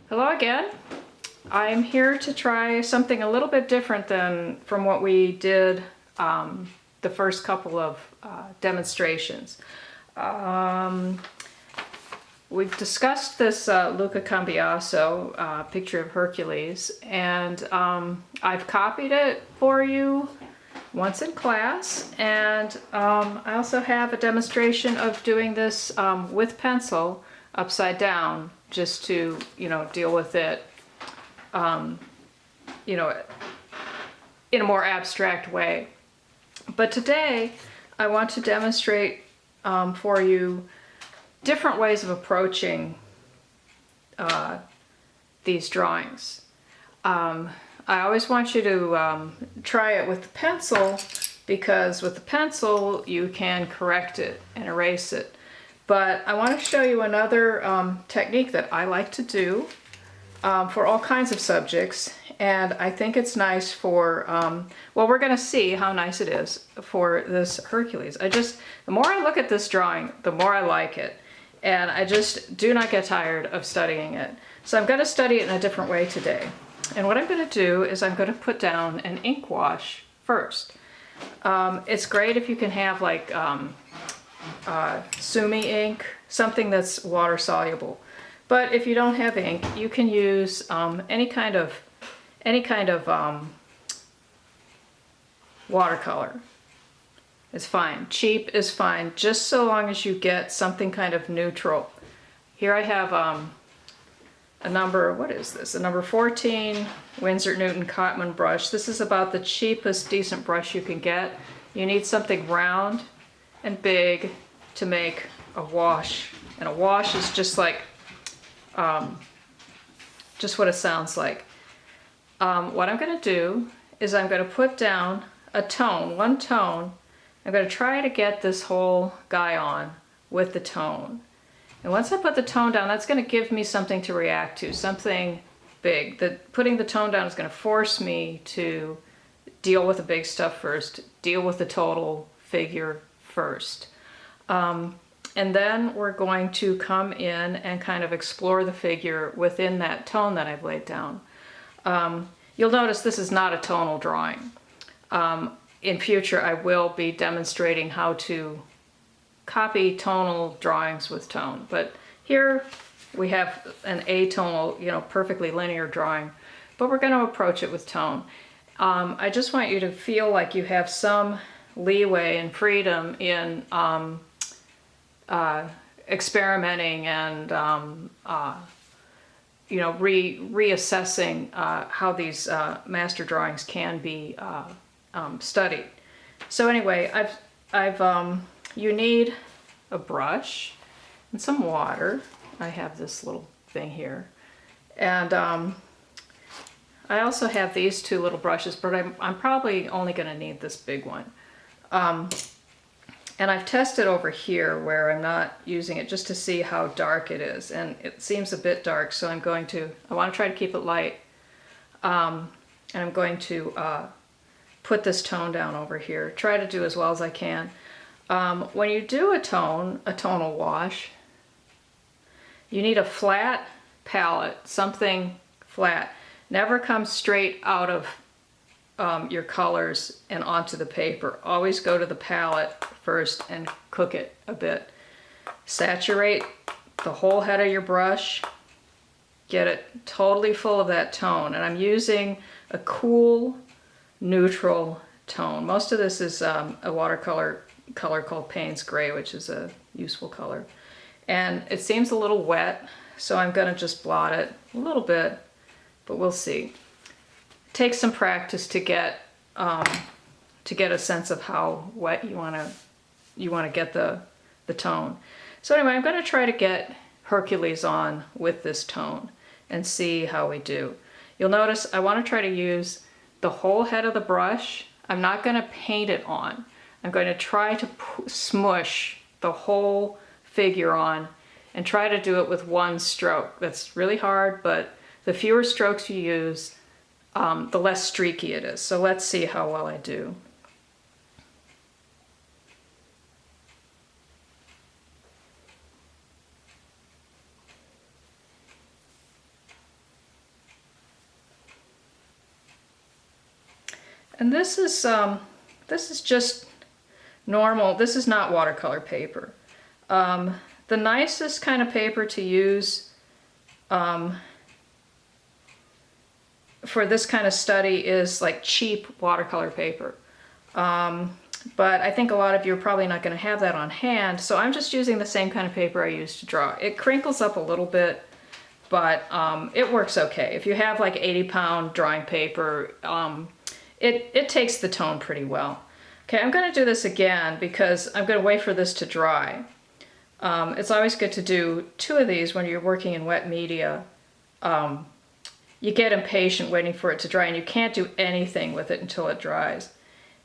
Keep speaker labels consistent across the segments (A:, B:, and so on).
A: Hello again. I'm here to try something a little bit different than from what we did the first couple of demonstrations. We've discussed this Luca picture of Hercules, and I've copied it for you once in class, and I also have a demonstration of doing this with pencil upside down, just to, deal with it, in a more abstract way. But today, I want to demonstrate for you different ways of approaching these drawings. I always want you to try it with the pencil, because with the pencil, you can correct it and erase it. But I want to show you another technique that I like to do for all kinds of subjects, and I think it's nice for, well, we're going to see how nice it is for this Hercules. The more I look at this drawing, the more I like it, and I just do not get tired of studying it. So I'm going to study it in a different way today. And what I'm going to do is I'm going to put down an ink wash first. It's great if you can have like sumi ink, something that's water soluble. But if you don't have ink, you can use any kind of watercolor. It's fine. Cheap is fine, just so long as you get something kind of neutral. Here I have a number, what is this? A number 14 Winsor & Newton Cotman brush. This is about the cheapest decent brush you can get. You need something round and big to make a wash. And a wash is just like, just what it sounds like. What I'm going to do is I'm going to put down a tone, one tone. I'm going to try to get this whole guy on with the tone. And once I put the tone down, that's going to give me something to react to, something big. Putting the tone down is going to force me to deal with the big stuff first, deal with the total figure first. And then we're going to come in and kind of explore the figure within that tone that I've laid down. You'll notice this is not a tonal drawing. In future, I will be demonstrating how to copy tonal drawings with tone. But here we have an atonal, perfectly linear drawing, but we're going to approach it with tone. I just want you to feel like you have some leeway and freedom in experimenting and reassessing how these master drawings can be studied. So anyway, you need a brush and some water. I have this little thing here, and I also have these two little brushes, but I'm probably only going to need this big one. And I've tested over here where I'm not using it, just to see how dark it is. And it seems a bit dark, so I want to try to keep it light. And I'm going to put this tone down over here. Try to do as well as I can. When you do a tonal wash, you need a flat palette, something flat. Never come straight out of your colors and onto the paper. Always go to the palette first and cook it a bit. Saturate the whole head of your brush. Get it totally full of that tone. And I'm using a cool, neutral tone. Most of this is a watercolor color called Payne's Gray, which is a useful color. And it seems a little wet, so I'm going to just blot it a little bit, but we'll see. Take some practice to get a sense of how wet you want to get the tone. So anyway, I'm going to try to get Hercules on with this tone and see how we do. You'll notice I want to try to use the whole head of the brush. I'm not going to paint it on. I'm going to try to smush the whole figure on and try to do it with one stroke. That's really hard, but the fewer strokes you use, the less streaky it is. So let's see how well I do. And this is just normal. This is not watercolor paper. The nicest kind of paper to use for this kind of study is like cheap watercolor paper. But I think a lot of you are probably not going to have that on hand, so I'm just using the same kind of paper I use to draw. It crinkles up a little bit, but it works okay. If you have like 80-pound drawing paper, it takes the tone pretty well. Okay, I'm going to do this again because I'm going to wait for this to dry. It's always good to do 2 of these when you're working in wet media. You get impatient waiting for it to dry, and you can't do anything with it until it dries.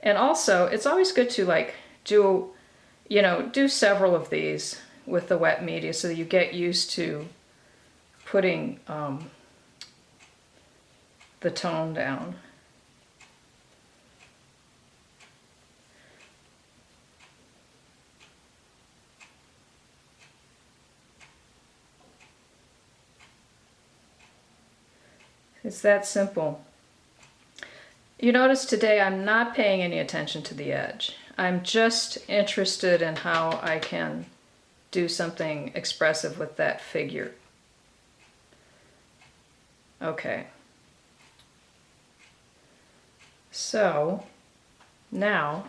A: And also, it's always good to like do several of these with the wet media so that you get used to putting the tone down. It's that simple. You notice today I'm not paying any attention to the edge. I'm just interested in how I can do something expressive with that figure. Okay. So now,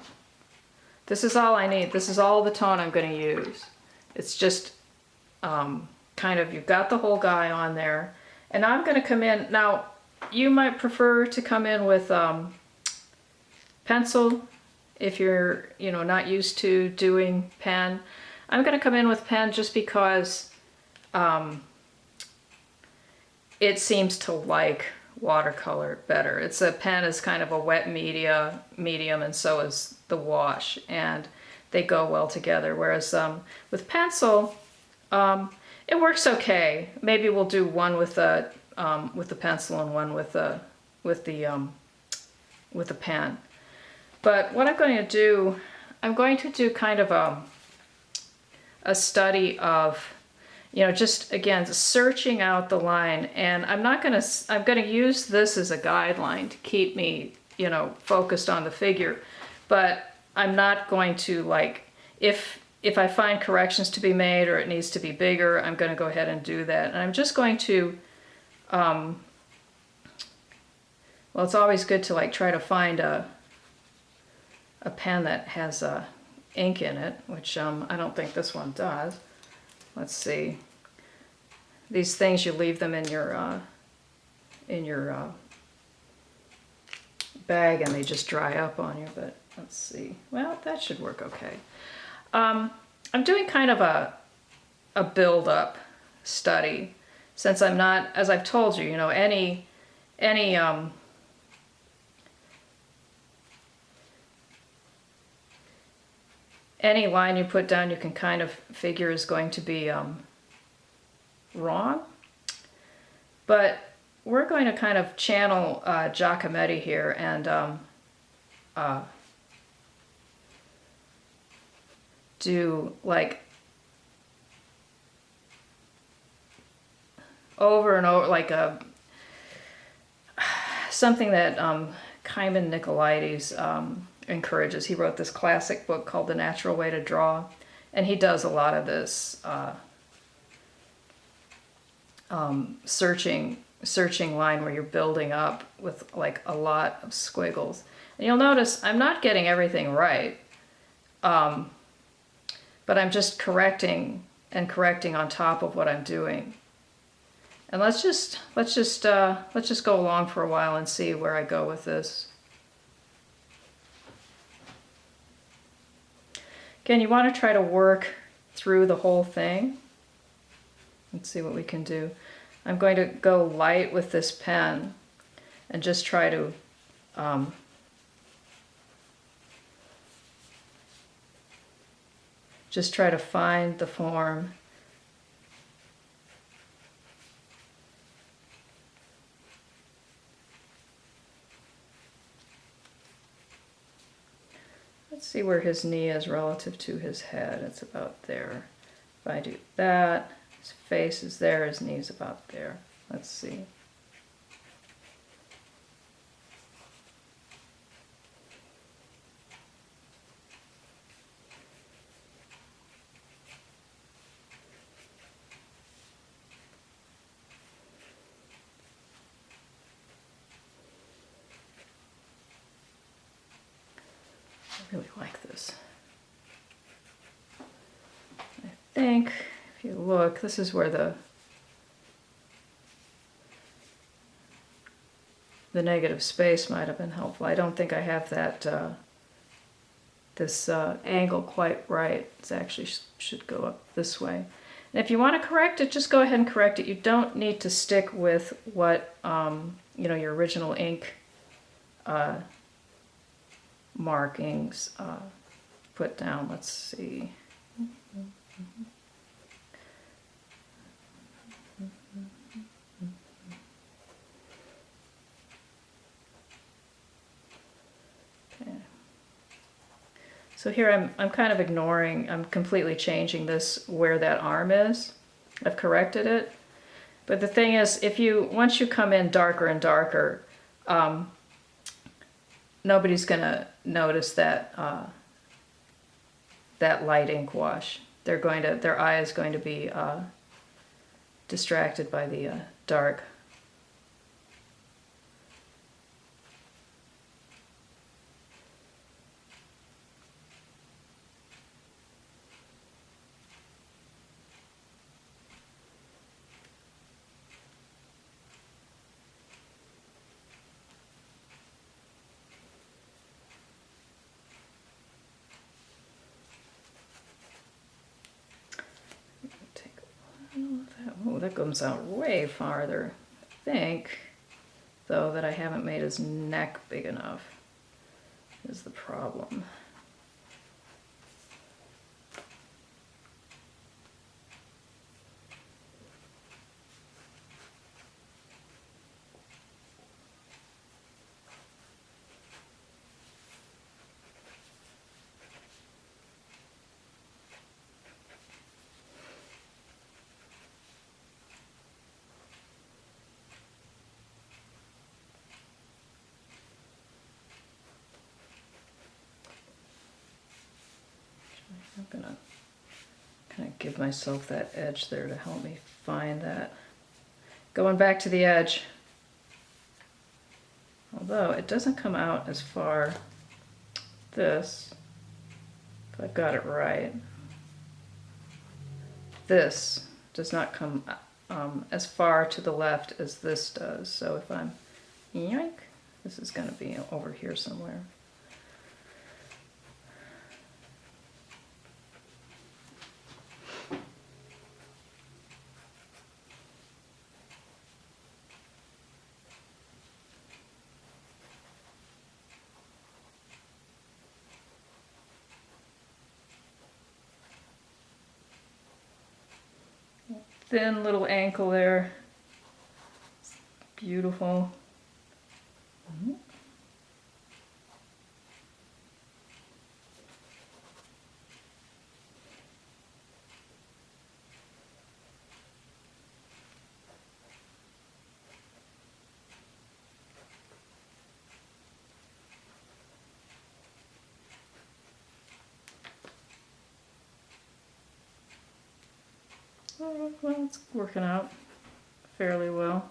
A: this is all I need. This is all the tone I'm going to use. It's just kind of, you've got the whole guy on there. And I'm going to come in, now you might prefer to come in with pencil if you're, not used to doing pen. I'm going to come in with pen just because it seems to like watercolor better. A pen is kind of a wet medium, and so is the wash, and they go well together. Whereas with pencil, it works okay. Maybe we'll do one with the pencil and one with the pen. But what I'm going to do kind of a study of, just again searching out the line. And I'm going to use this as a guideline to keep me, focused on the figure. But I'm not going to, like, if I find corrections to be made or it needs to be bigger, I'm going to go ahead and do that. And I'm just going to, well, it's always good to like try to find a pen that has ink in it, which I don't think this one does. Let's see. These things, you leave them in your bag and they just dry up on you, but let's see. Well, that should work okay. I'm doing kind of a build-up study, since I'm not, as I've told you, any line you put down, you can kind of figure is going to be wrong. But we're going to kind of channel Giacometti here and do like over and over, like something that Kaiman Nicolaides encourages. He wrote this classic book called The Natural Way to Draw, and he does a lot of this searching line where you're building up with like a lot of squiggles. And you'll notice I'm not getting everything right, but I'm just correcting on top of what I'm doing. And let's just go along for a while and see where I go with this. Again, you want to try to work through the whole thing. Let's see what we can do. I'm going to go light with this pen and just try to find the form. Let's see where his knee is relative to his head. It's about there. If I do that, his face is there, his knee's about there. Let's see. really like this. I think if you look, this is where the negative space might have been helpful. I don't think I have that this angle quite right. It actually should go up this way. And if you want to correct it, just go ahead and correct it. You don't need to stick with what you know, your original ink markings put down. Let's see. Okay. So here I'm kind of ignoring, I'm completely changing this where that arm is. I've corrected it. But the thing is, once you come in darker and darker, nobody's gonna notice that that light ink wash. Their eye is going to be distracted by the dark. Oh, that comes out way farther. I think, though, that I haven't made his neck big enough is the problem. I'm gonna kind of give myself that edge there to help me find that. Going back to the edge, although it doesn't come out as far, this, if I've got it right, this does not come as far to the left as this does. So if I'm, yoink, this is going to be over here somewhere. Thin little ankle there. It's beautiful. Mm-hmm. Well, it's working out fairly well.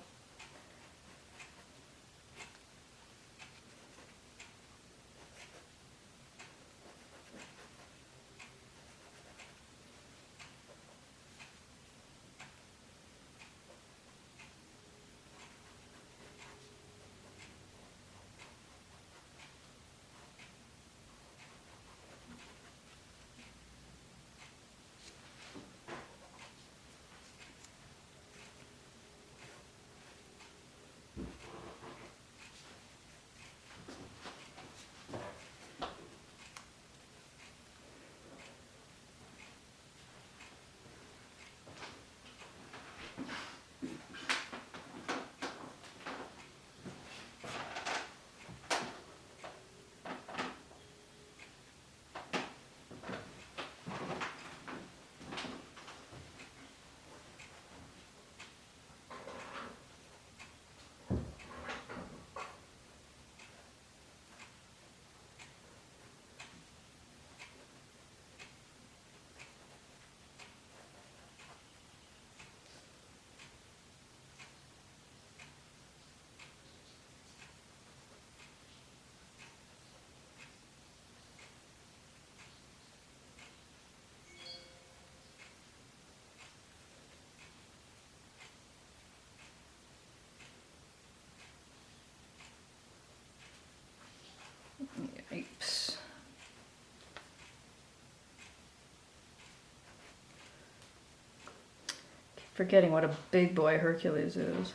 A: Forgetting what a big boy Hercules is.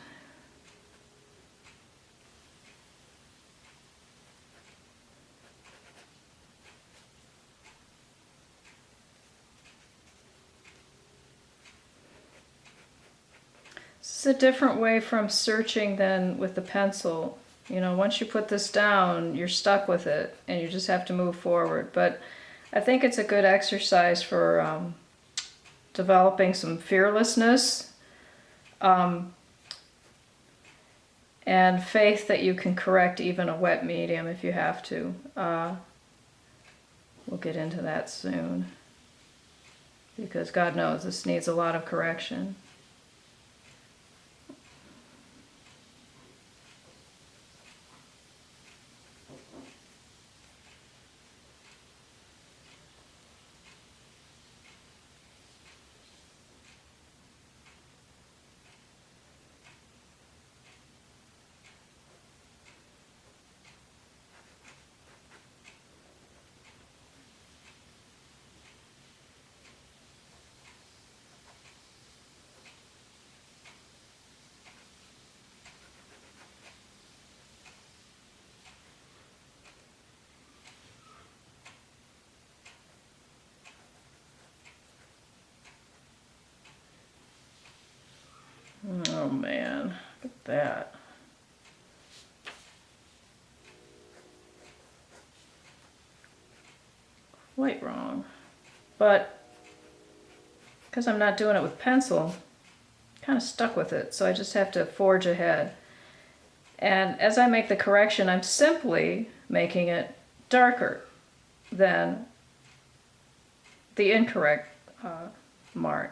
A: It's a different way from searching than with the pencil. You know, once you put this down, you're stuck with it and you just have to move forward. But I think it's a good exercise for developing some fearlessness and faith that you can correct even a wet medium if you have to. We'll get into that soon, because God knows this needs a lot of correction. Oh man, look at that. Quite wrong. But because I'm not doing it with pencil, kind of stuck with it, so I just have to forge ahead. And as I make the correction, I'm simply making it darker than the incorrect mark.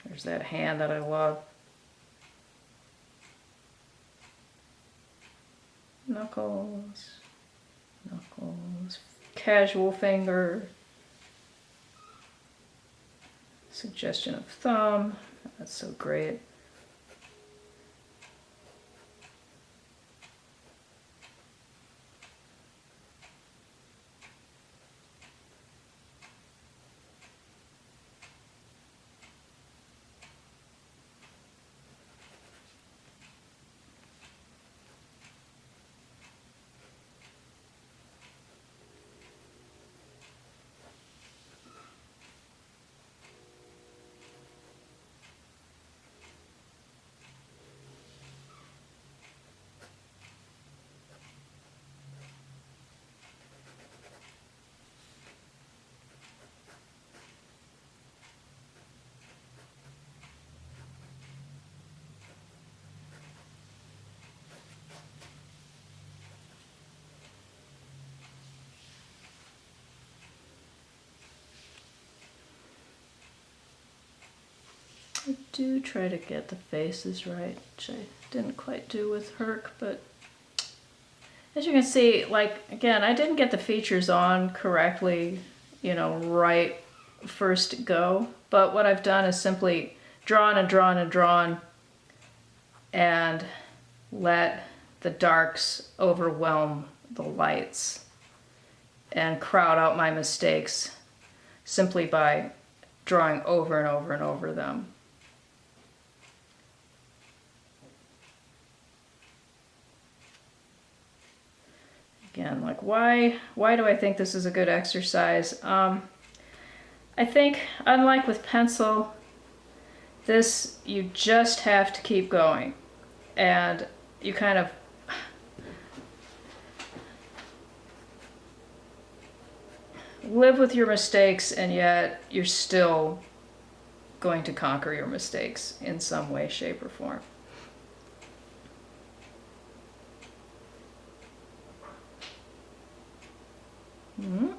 A: There's that hand that I love. Knuckles, knuckles, casual finger, suggestion of thumb. That's so great. I do try to get the faces right, which I didn't quite do with Herc, but as you can see, like, again, I didn't get the features on correctly, you know, right first go, but what I've done is simply drawn and drawn and drawn and let the darks overwhelm the lights and crowd out my mistakes simply by drawing over and over and over them. Again, like, why do I think this is a good exercise? I think, unlike with pencil, this, you just have to keep going. And you kind of live with your mistakes, and yet you're still going to conquer your mistakes in some way, shape, or form. Mm-hmm.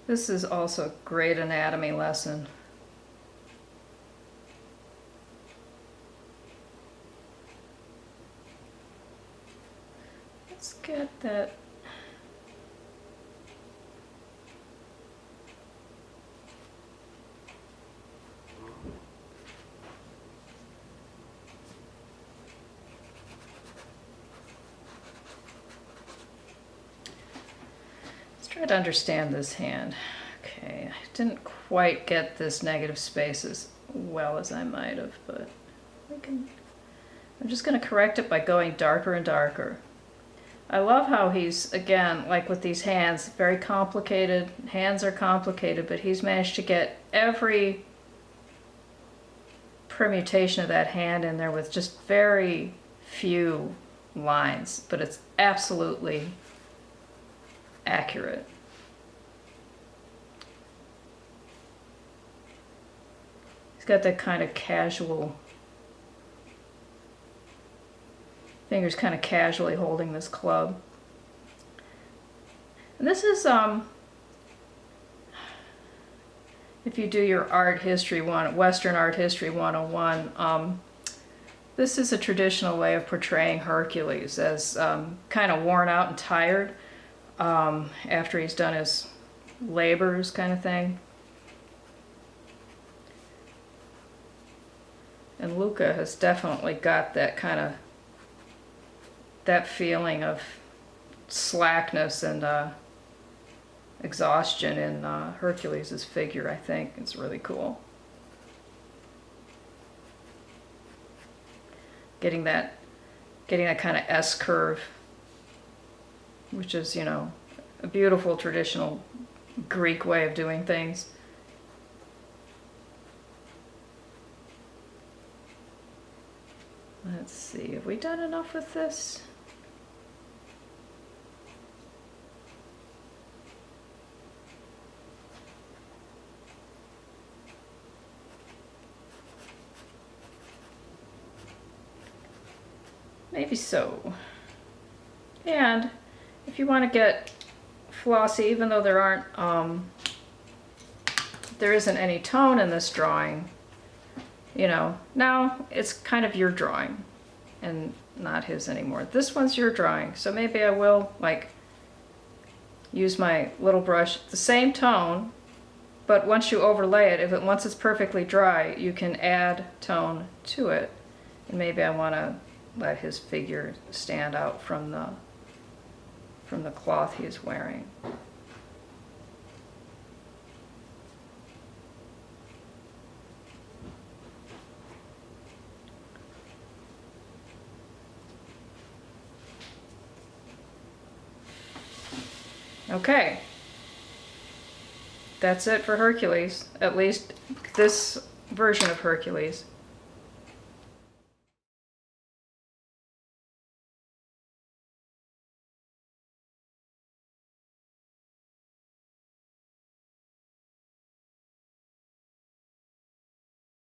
A: This is also a great anatomy lesson. Let's get that. Try to understand this hand. Okay, I didn't quite get this negative space as well as I might have, but I'm just going to correct it by going darker and darker. I love how he's, again, like with these hands, very complicated. Hands are complicated, but he's managed to get every permutation of that hand in there with just very few lines, but it's absolutely accurate. He's got that kind of casual, fingers kind of casually holding this club. And this is, if you do your art history Western art history 101, this is a traditional way of portraying Hercules as kind of worn out and tired. After he's done his labors kind of thing. And Luca has definitely got that kind of, that feeling of slackness and exhaustion in Hercules' figure, I think. It's really cool. Getting that kind of S curve, which is, you know, a beautiful traditional Greek way of doing things. Let's see, have we done enough with this? Maybe so. And if you want to get flossy, even though there aren't, there isn't any tone in this drawing, you know, now it's kind of your drawing and not his anymore. This one's your drawing, so maybe I will, like, use my little brush, the same tone, but once you overlay it, once it's perfectly dry, you can add tone to it. And maybe I want to let his figure stand out from the cloth he is wearing. Okay, that's it for Hercules, at least this version of Hercules.